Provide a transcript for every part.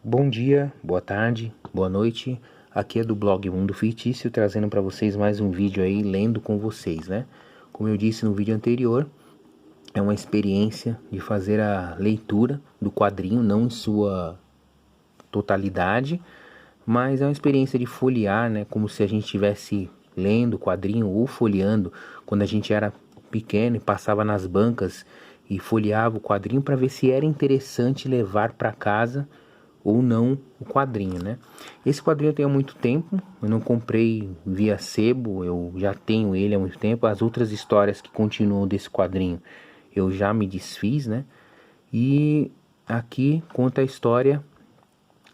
Bom dia, boa tarde, boa noite. Aqui é do blog Mundo Fictício, trazendo para vocês mais um vídeo aí, lendo com vocês, né? Como eu disse no vídeo anterior, é uma experiência de fazer a leitura do quadrinho, não em sua totalidade, mas é uma experiência de folhear, né? Como se a gente estivesse lendo o quadrinho ou folheando quando a gente era pequeno e passava nas bancas e folheava o quadrinho para ver se era interessante levar para casa ou não o quadrinho, né? Esse quadrinho eu tenho há muito tempo, eu não comprei via sebo, eu já tenho ele há muito tempo. As outras histórias que continuam desse quadrinho eu já me desfiz, né? E aqui conta a história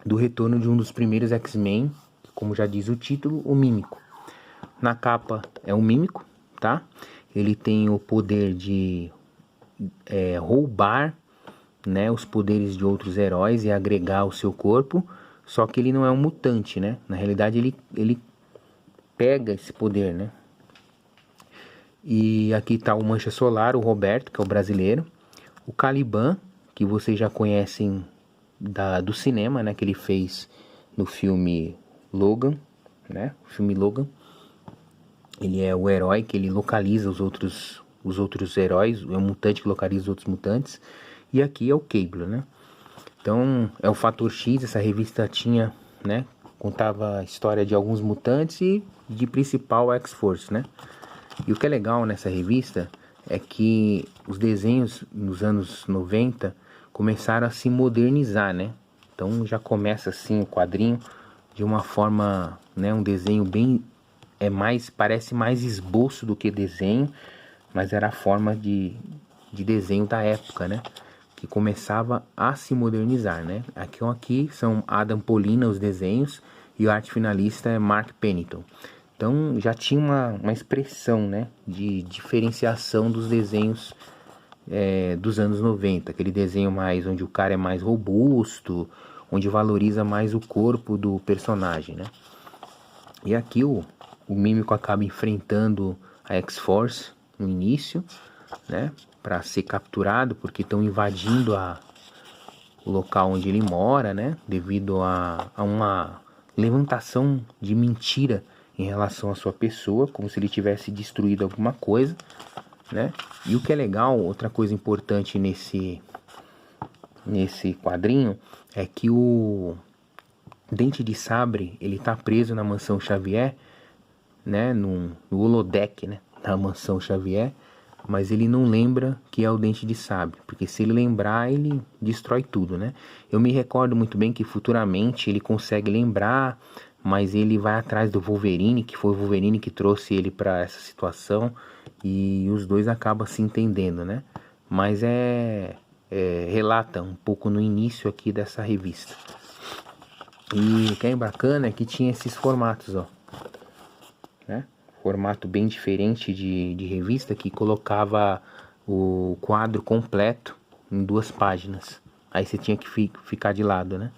do retorno de um dos primeiros X-Men, como já diz o título, o Mímico. Na capa é um mímico, tá? Ele tem o poder de roubar, né, os poderes de outros heróis e agregar ao seu corpo, só que ele não é um mutante, né? Na realidade ele pega esse poder, né? E aqui tá o Mancha Solar, o Roberto, que é o brasileiro, o Caliban, que vocês já conhecem do cinema, né, que ele fez no filme Logan, né? O filme Logan. Ele é o herói que ele localiza os outros heróis, é um mutante que localiza os outros mutantes. E aqui é o Cable, né? Então, é o Fator X, essa revista tinha, né? Contava a história de alguns mutantes e de principal X-Force, né? E o que é legal nessa revista é que os desenhos nos anos 90 começaram a se modernizar, né? Então já começa assim o quadrinho de uma forma, né? Um desenho bem... parece mais esboço do que desenho, mas era a forma de desenho da época, né? Que começava a se modernizar, né? Aqui são Adam Polina os desenhos e o arte finalista é Mark Pennington. Então já tinha uma expressão, né, de diferenciação dos desenhos dos anos 90, aquele desenho mais onde o cara é mais robusto, onde valoriza mais o corpo do personagem, né? E aqui o Mímico acaba enfrentando a X-Force no início, né, para ser capturado, porque estão invadindo o local onde ele mora, né, devido a uma levantação de mentira em relação à sua pessoa, como se ele tivesse destruído alguma coisa, né? E o que é legal, outra coisa importante nesse quadrinho é que o Dente de Sabre, ele tá preso na mansão Xavier, né, no holodeck, né, da mansão Xavier, mas ele não lembra que é o Dente de Sabre, porque se ele lembrar, ele destrói tudo, né? Eu me recordo muito bem que futuramente ele consegue lembrar, mas ele vai atrás do Wolverine, que foi o Wolverine que trouxe ele para essa situação, e os dois acabam se entendendo, né? Mas relata um pouco no início aqui dessa revista. E o que é bacana é que tinha esses formatos, ó, né? Formato bem diferente de revista, que colocava o quadro completo em 2 páginas. Aí você tinha que ficar de lado, né?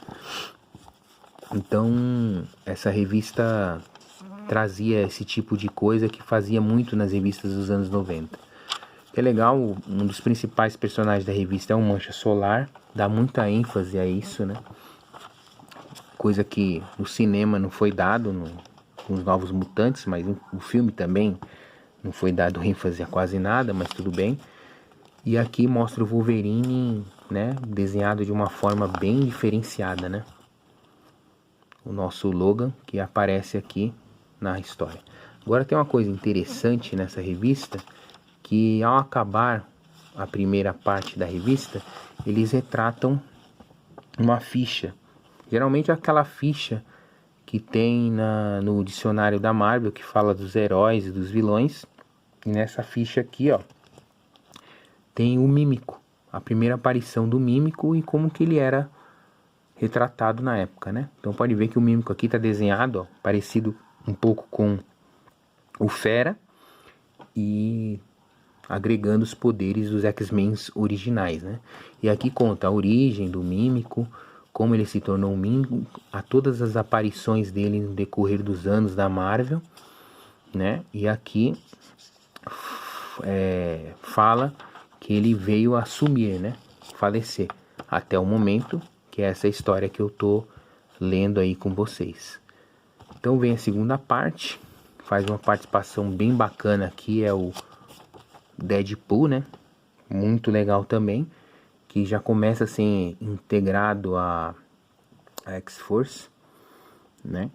Então, essa revista trazia esse tipo de coisa que fazia muito nas revistas dos anos 90. É legal, um dos principais personagens da revista é o Mancha Solar, dá muita ênfase a isso, né? Coisa que no cinema não foi dado nos Novos Mutantes, mas o filme também não foi dado ênfase a quase nada, mas tudo bem. E aqui mostra o Wolverine, né, desenhado de uma forma bem diferenciada, né? O nosso Logan, que aparece aqui na história. Agora tem uma coisa interessante nessa revista, que ao acabar a primeira parte da revista, eles retratam uma ficha. Geralmente é aquela ficha que tem no dicionário da Marvel, que fala dos heróis e dos vilões. E nessa ficha aqui, ó, tem o Mímico, a primeira aparição do Mímico e como que ele era retratado na época, né? Então pode ver que o Mímico aqui tá desenhado, ó, parecido um pouco com o Fera e agregando os poderes dos X-Men originais, né? E aqui conta a origem do Mímico, como ele se tornou um Mímico, a todas as aparições dele no decorrer dos anos da Marvel, né? E aqui fala que ele veio a sumir, né? Falecer, até o momento que é essa história que eu tô lendo aí com vocês. Então vem a segunda parte, faz uma participação bem bacana aqui, é o Deadpool, né? Muito legal também, que já começa a ser integrado a X-Force, né?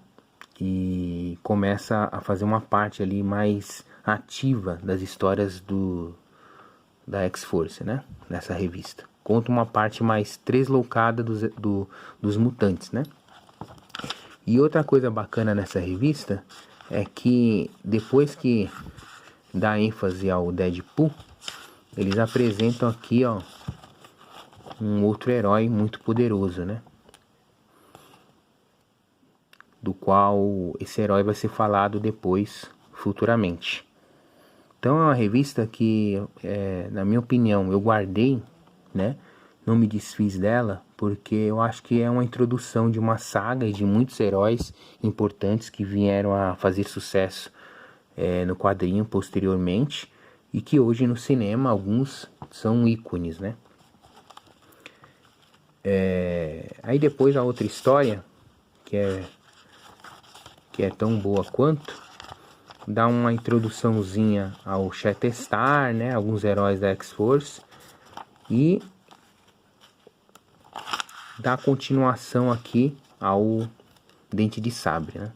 E começa a fazer uma parte ali mais ativa das histórias da X-Force, né? Nessa revista. Conta uma parte mais tresloucada dos mutantes, né? E outra coisa bacana nessa revista é que depois que dá ênfase ao Deadpool, eles apresentam aqui, ó, um outro herói muito poderoso, né? Do qual esse herói vai ser falado depois, futuramente. Então é uma revista que, na minha opinião, eu guardei, né? Não me desfiz dela, porque eu acho que é uma introdução de uma saga e de muitos heróis importantes que vieram a fazer sucesso no quadrinho posteriormente, e que hoje no cinema alguns são ícones, né? Aí depois a outra história, que é tão boa quanto, dá uma introduçãozinha ao Shatterstar, né? Alguns heróis da X-Force, e dá continuação aqui ao Dente de Sabre, né?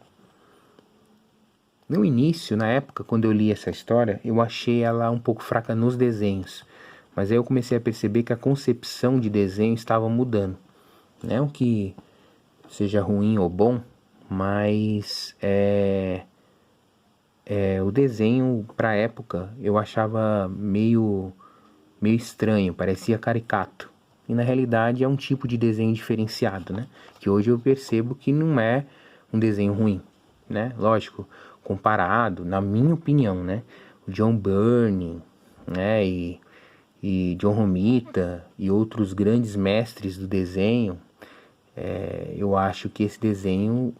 No início, na época, quando eu li essa história, eu achei ela um pouco fraca nos desenhos. Mas aí eu comecei a perceber que a concepção de desenho estava mudando. Não que seja ruim ou bom, mas o desenho para a época eu achava meio estranho, parecia caricato. E na realidade é um tipo de desenho diferenciado, né? Que hoje eu percebo que não é um desenho ruim, né? Lógico, comparado, na minha opinião, né? O John Byrne, né? E John Romita e outros grandes mestres do desenho, eu acho que esse desenho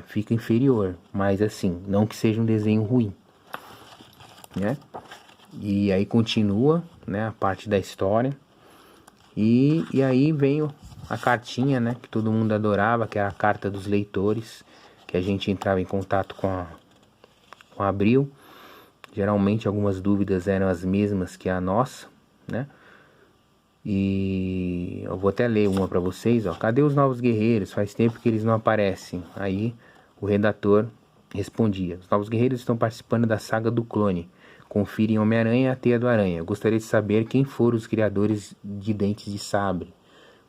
fica inferior. Mas assim, não que seja um desenho ruim, né? E aí continua, né, a parte da história. E aí vem a cartinha, né, que todo mundo adorava, que era a carta dos leitores, que a gente entrava em contato com a Abril. Geralmente algumas dúvidas eram as mesmas que a nossa, né? E eu vou até ler uma para vocês, ó. Cadê os novos guerreiros? Faz tempo que eles não aparecem. Aí o redator respondia: os novos guerreiros estão participando da saga do clone. Confira em Homem-Aranha e a Teia do Aranha. Gostaria de saber quem foram os criadores de Dentes de Sabre.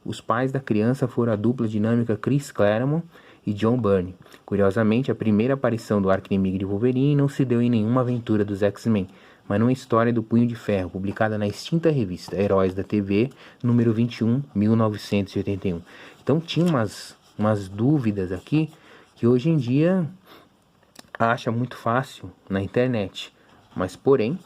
Os pais da criança foram a dupla dinâmica Chris Claremont e John Byrne. Curiosamente, a primeira aparição do Arquinimigo de Wolverine não se deu em nenhuma aventura dos X-Men, mas numa história do Punho de Ferro, publicada na extinta revista Heróis da TV, número 21, 1981. Então tinha umas dúvidas aqui que hoje em dia acha muito fácil na internet. Mas porém,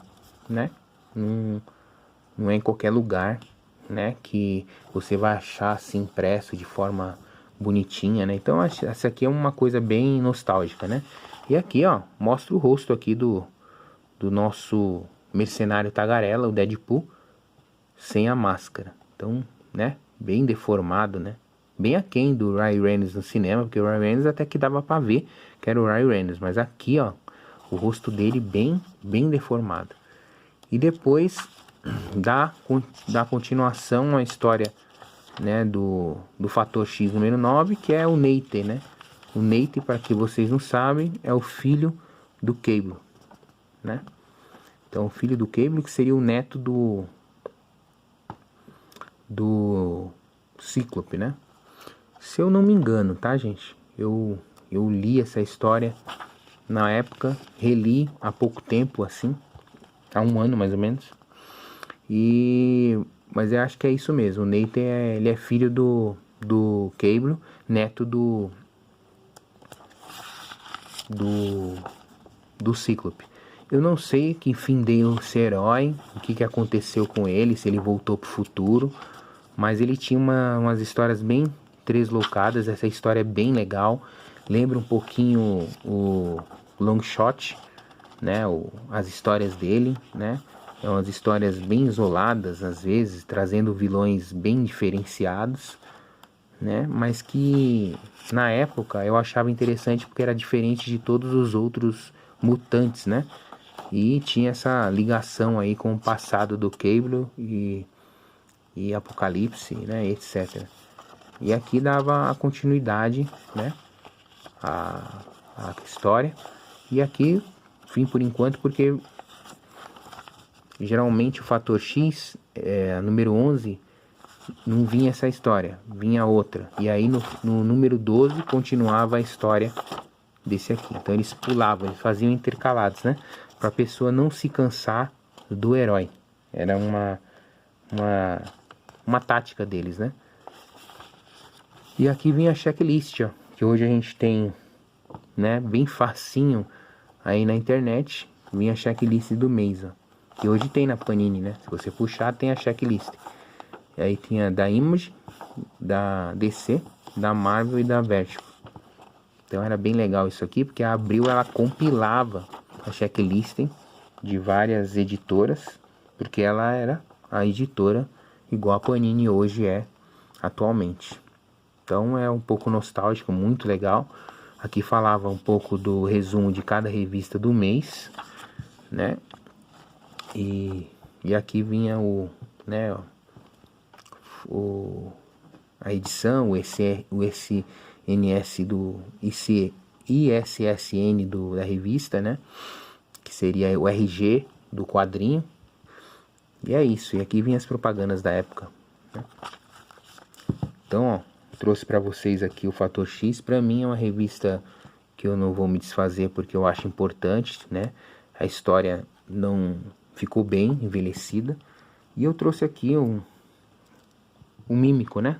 né, não é em qualquer lugar, né, que você vai achar assim impresso de forma bonitinha, né? Então essa aqui é uma coisa bem nostálgica, né? E aqui, ó, mostra o rosto aqui do nosso mercenário tagarela, o Deadpool, sem a máscara. Então, né, bem deformado, né? Bem aquém do Ryan Reynolds no cinema, porque o Ryan Reynolds até que dava pra ver que era o Ryan Reynolds, mas aqui, ó, o rosto dele bem deformado. E depois dá continuação à história, né, do Fator X número 9, que é o Nate, né? O Nate, para que vocês não sabem, é o filho do Cable, né? Então, o filho do Cable, que seria o neto do Cíclope, né? Se eu não me engano, tá, gente? Eu li essa história na época, reli há pouco tempo, assim, há um ano mais ou menos. Mas eu acho que é isso mesmo. O Nate ele é filho do Cable, neto do Cíclope. Eu não sei que fim deu esse herói, o que aconteceu com ele, se ele voltou pro futuro, mas ele tinha umas histórias bem tresloucadas. Essa história é bem legal, lembra um pouquinho o Longshot, né, as histórias dele, né? É umas histórias bem isoladas, às vezes, trazendo vilões bem diferenciados, né? Mas que na época eu achava interessante porque era diferente de todos os outros mutantes, né? E tinha essa ligação aí com o passado do Cable e Apocalipse, né? Etc. E aqui dava a continuidade, né? A história. E aqui, fim por enquanto, porque geralmente o fator X, número 11, não vinha essa história, vinha outra. E aí no número 12 continuava a história desse aqui. Então eles pulavam, eles faziam intercalados, né? Para a pessoa não se cansar do herói. Era uma tática deles, né? E aqui vem a checklist, ó, que hoje a gente tem, né, bem facinho aí na internet. Vem a checklist do mês, ó, que hoje tem na Panini, né? Se você puxar, tem a checklist. E aí tinha da Image, da DC, da Marvel e da Vertigo. Então era bem legal isso aqui, porque a Abril ela compilava a checklist de várias editoras, porque ela era a editora igual a Panini hoje é atualmente. Então é um pouco nostálgico, muito legal. Aqui falava um pouco do resumo de cada revista do mês, né? E aqui vinha a edição, o ISSN da revista, né? Que seria o RG do quadrinho. E é isso. E aqui vinha as propagandas da época, né? Então, ó, trouxe para vocês aqui o Fator X. Para mim é uma revista que eu não vou me desfazer porque eu acho importante, né? A história não ficou bem envelhecida. E eu trouxe aqui um mímico, né?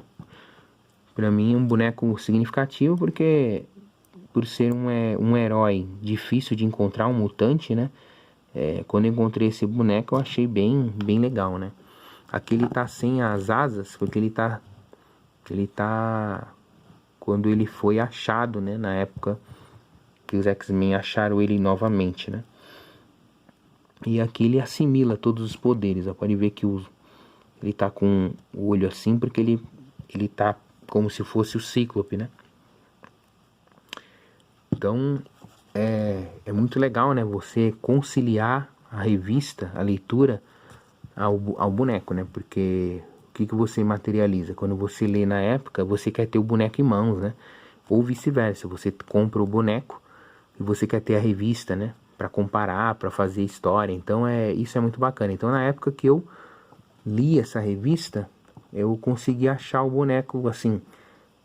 Para mim um boneco significativo porque por ser um herói difícil de encontrar, um mutante, né? Quando eu encontrei esse boneco eu achei bem legal, né? Aqui ele tá sem as asas porque ele tá quando ele foi achado, né? Na época que os X-Men acharam ele novamente, né? E aqui ele assimila todos os poderes, ó. Pode ver que ele tá com o olho assim porque ele tá como se fosse o Cíclope, né? Então é muito legal, né? Você conciliar a revista, a leitura ao boneco, né? Porque o que você materializa? Quando você lê na época, você quer ter o boneco em mãos, né? Ou vice-versa, você compra o boneco e você quer ter a revista, né? Para comparar, para fazer história. Então isso é muito bacana. Então na época que eu li essa revista, eu consegui achar o boneco, assim,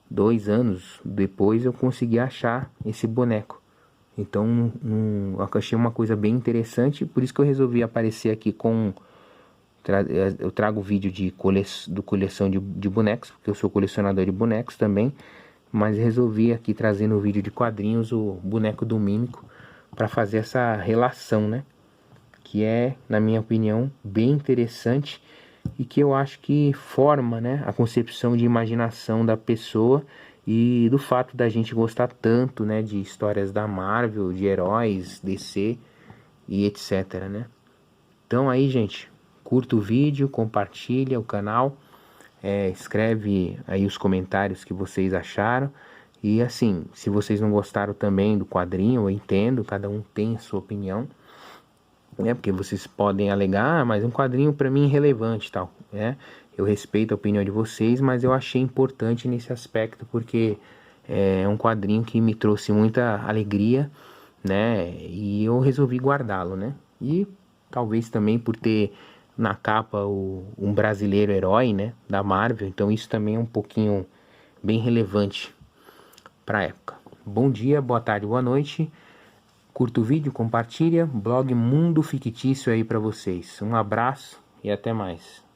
2 anos depois eu consegui achar esse boneco. Então eu achei uma coisa bem interessante, por isso que eu resolvi aparecer aqui com... Eu trago vídeo do coleção de bonecos, porque eu sou colecionador de bonecos também, mas resolvi aqui trazer no vídeo de quadrinhos o boneco do Mímico para fazer essa relação, né? Que é, na minha opinião, bem interessante e que eu acho que forma, né, a concepção de imaginação da pessoa e do fato da gente gostar tanto, né, de histórias da Marvel, de heróis, DC e etc, né? Então aí, gente, curta o vídeo, compartilha o canal, escreve aí os comentários que vocês acharam. E assim, se vocês não gostaram também do quadrinho, eu entendo, cada um tem a sua opinião, né? Porque vocês podem alegar, mas um quadrinho para mim é irrelevante e tal, né? Eu respeito a opinião de vocês, mas eu achei importante nesse aspecto porque é um quadrinho que me trouxe muita alegria, né? E eu resolvi guardá-lo, né? E talvez também por ter na capa um brasileiro herói, né? Da Marvel, então isso também é um pouquinho bem relevante para a época. Bom dia, boa tarde, boa noite. Curta o vídeo, compartilha. Blog Mundo Fictício aí para vocês. Um abraço e até mais.